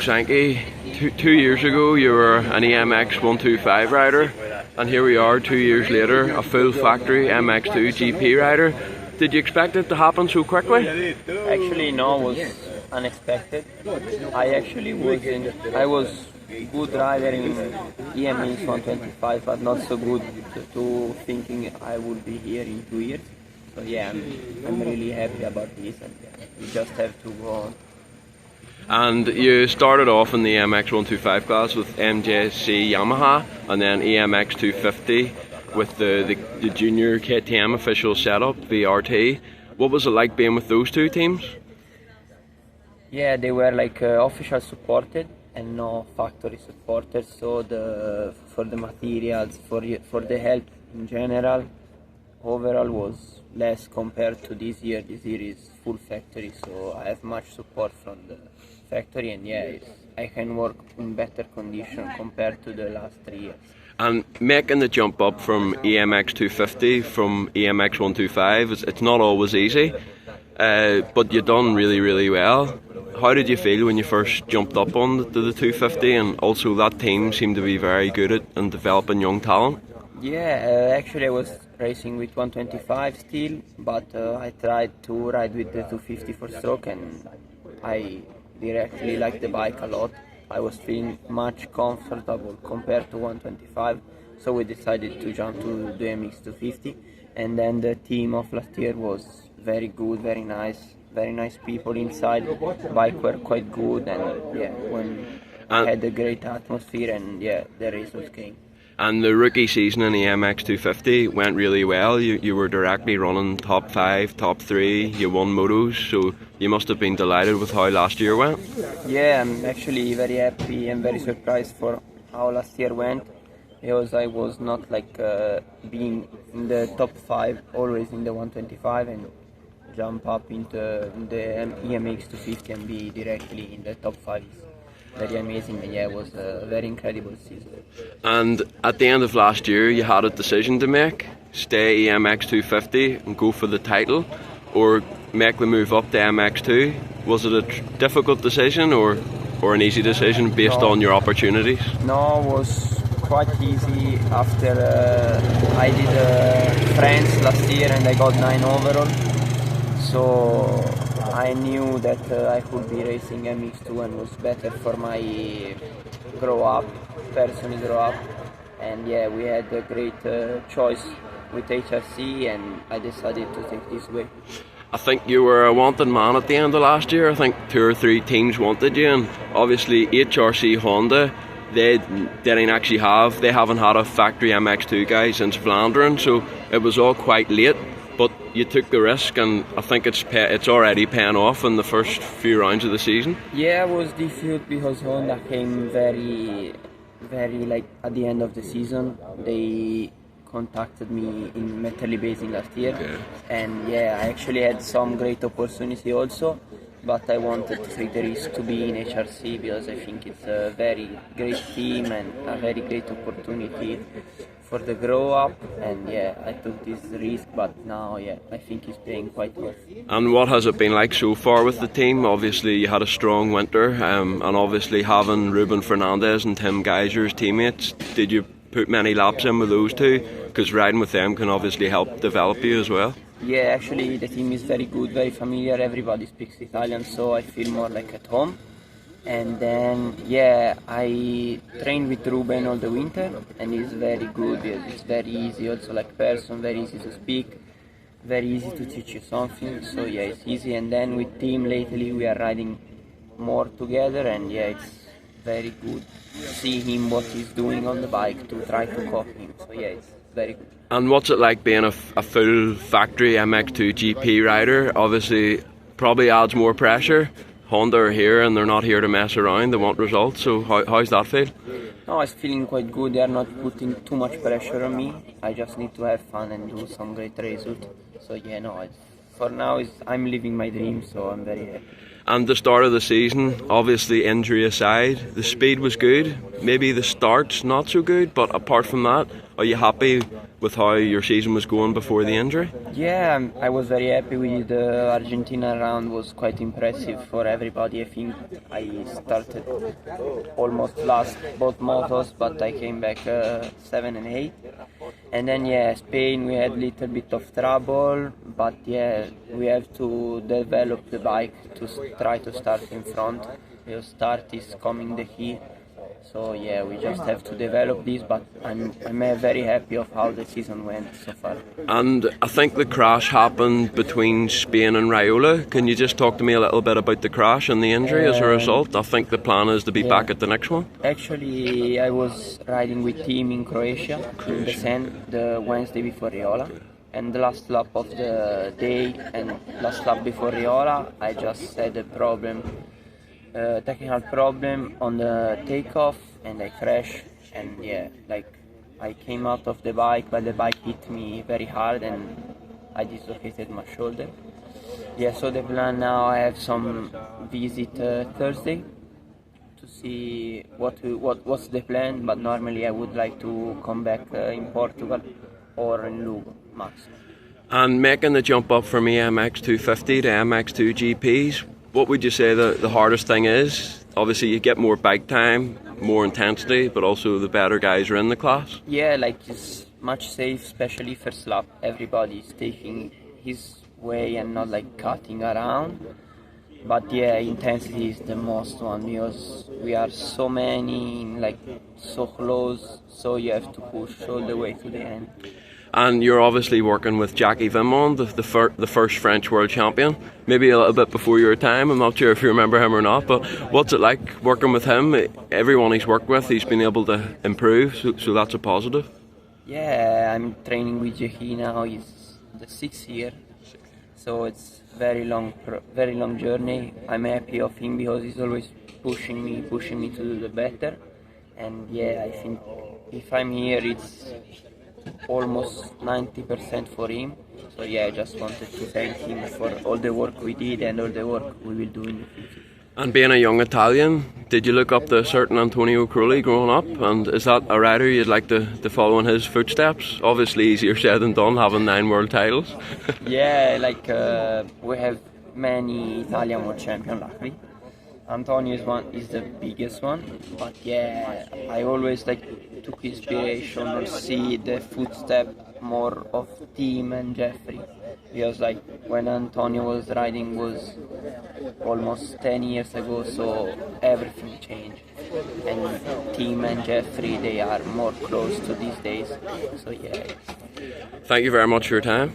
Zanchi, two years ago you were an MX125 rider, and here we are 2 years later, a full factory MX2 GP rider. Did you expect it to happen so quickly? Actually, no, it was unexpected. I was good rider in EMX 125, but not so good to thinking I would be here in 2 years. So yeah, I'm really happy about this, and yeah, we just have to go on. And you started off in the MX125 class with MJC Yamaha, and then EMX 250 with the junior KTM official setup, VRT. What was it like being with those two teams? Yeah, they were like official supported and no factory supported. So for the materials, for the help in general, overall was less compared to this year. This year is full factory, so I have much support from the factory, and yeah, I can work in better condition compared to the last 3 years. And making the jump up from EMX 250 from EMX 125, it's not always easy, but you've done really well. How did you feel when you first jumped up on the 250, and also that team seemed to be very good at developing young talent? Yeah, actually I was racing with 125 still, but I tried to ride with the 250 for stroke, and I directly liked the bike a lot. I was feeling much comfortable compared to 125, so we decided to jump to the MX 250, and then the team of last year was very good, very nice people inside. The bike were quite good, and yeah, I had a great atmosphere, and yeah, the results came. And the rookie season in the MX 250 went really well. You were directly running top 5, top 3, you won motos, so you must have been delighted with how last year went. Yeah, I'm actually very happy and very surprised for how last year went, because I was not like being in the top 5, always in the 125, and jump up into the EMX 250 and be directly in the top 5. Very amazing, and yeah, it was a very incredible season. And at the end of last year you had a decision to make: stay EMX 250 and go for the title, or make the move up to MX2. Was it a difficult decision or an easy decision based on your opportunities? No, it was quite easy after I did France last year and I got 9 overall, so I knew that I could be racing MX2 and was better for my personally grow up, and yeah, we had a great choice with HRC, and I decided to take this way. I think you were a wanted man at the end of last year. I think 2 or 3 teams wanted you, and obviously HRC Honda, they haven't had a factory MX2 guy since Vlaanderen, so it was all quite late. But you took the risk, and I think it's already paying off in the first few rounds of the season. Yeah, it was difficult because Honda came very like at the end of the season. They contacted me in Metal Basing last year, okay. And yeah, I actually had some great opportunity also, but I wanted to take the risk to be in HRC because I think it's a very great team and a very great opportunity for the grow up, and yeah, I took this risk, but now yeah, I think it's paying quite well. And what has it been like so far with the team? Obviously you had a strong winter, and obviously having Ruben Fernandez and Tim Geiser as teammates, did you put many laps in with those two? Because riding with them can obviously help develop you as well. Yeah, actually the team is very good, very familiar, everybody speaks Italian, so I feel more like at home. And then yeah, I trained with Ruben all the winter, and he's very good. It's very easy, also like person, very easy to speak, very easy to teach you something, so yeah, it's easy. And then with Tim lately we are riding more together, and yeah, it's very good to see him what he's doing on the bike, to try to copy him, so yeah, it's very good. And what's it like being a full factory MX2 GP rider? Obviously probably adds more pressure. Honda are here and they're not here to mess around, they want results, so how's that feel? No, I was feeling quite good. They are not putting too much pressure on me. I just need to have fun and do some great results. So yeah, no, for now I'm living my dream, so I'm very happy. And the start of the season, obviously injury aside, the speed was good. Maybe the start's not so good, but apart from that, are you happy with how your season was going before the injury? Yeah, I was very happy with the Argentina round. Was quite impressive for everybody. I think I started almost last both motos, but I came back 7 and 8. And then Spain we had a little bit of trouble, but we have to develop the bike to try to start in front. The start is coming the key. So we just have to develop this, but I'm very happy of how the season went so far. And I think the crash happened between Spain and Raiola. Can you just talk to me a little bit about the crash and the injury as a result? I think the plan is to be back at the next one. Actually, I was riding with team in Croatia in the Sen the Wednesday before Raiola. And the last lap of the day and last lap before Raiola, I just had a problem. Technical problem on the takeoff, and I crashed, and I came out of the bike, but the bike hit me very hard and I dislocated my shoulder. So the plan now, I have some visit Thursday to see what's the plan, but normally I would like to come back in Portugal or in Lugo max. And making the jump up from MX250 to MX2 GPs, what would you say the hardest thing is? Obviously you get more bike time, more intensity, but also the better guys are in the class. It's much safe, especially first lap. Everybody's taking his way and not cutting around. But intensity is the most one, because we are so many, so close, so you have to push all the way to the end. And you're obviously working with Jackie Vimond, the first French world champion, maybe a little bit before your time. I'm not sure if you remember him or not, but what's it like working with him? Everyone he's worked with, he's been able to improve, so that's a positive. I'm training with Jackie now. It's the 6th year, so it's very long journey. I'm happy of him because he's always pushing me to do the better. And I think if I'm here, it's almost 90% for him. So I just wanted to thank him for all the work we did and all the work we will do in the future. And being a young Italian, did you look up to a certain Antonio Crulli growing up? And is that a rider you'd like to follow in his footsteps? Obviously easier said than done, having 9 world titles. We have many Italian world champions, luckily. Antonio is the biggest one, but I always took inspiration or see the footstep more of Tim and Jeffrey, because when Antonio was riding was almost 10 years ago, so everything changed, and Tim and Jeffrey, they are more close to these days. So Thank you very much for your time.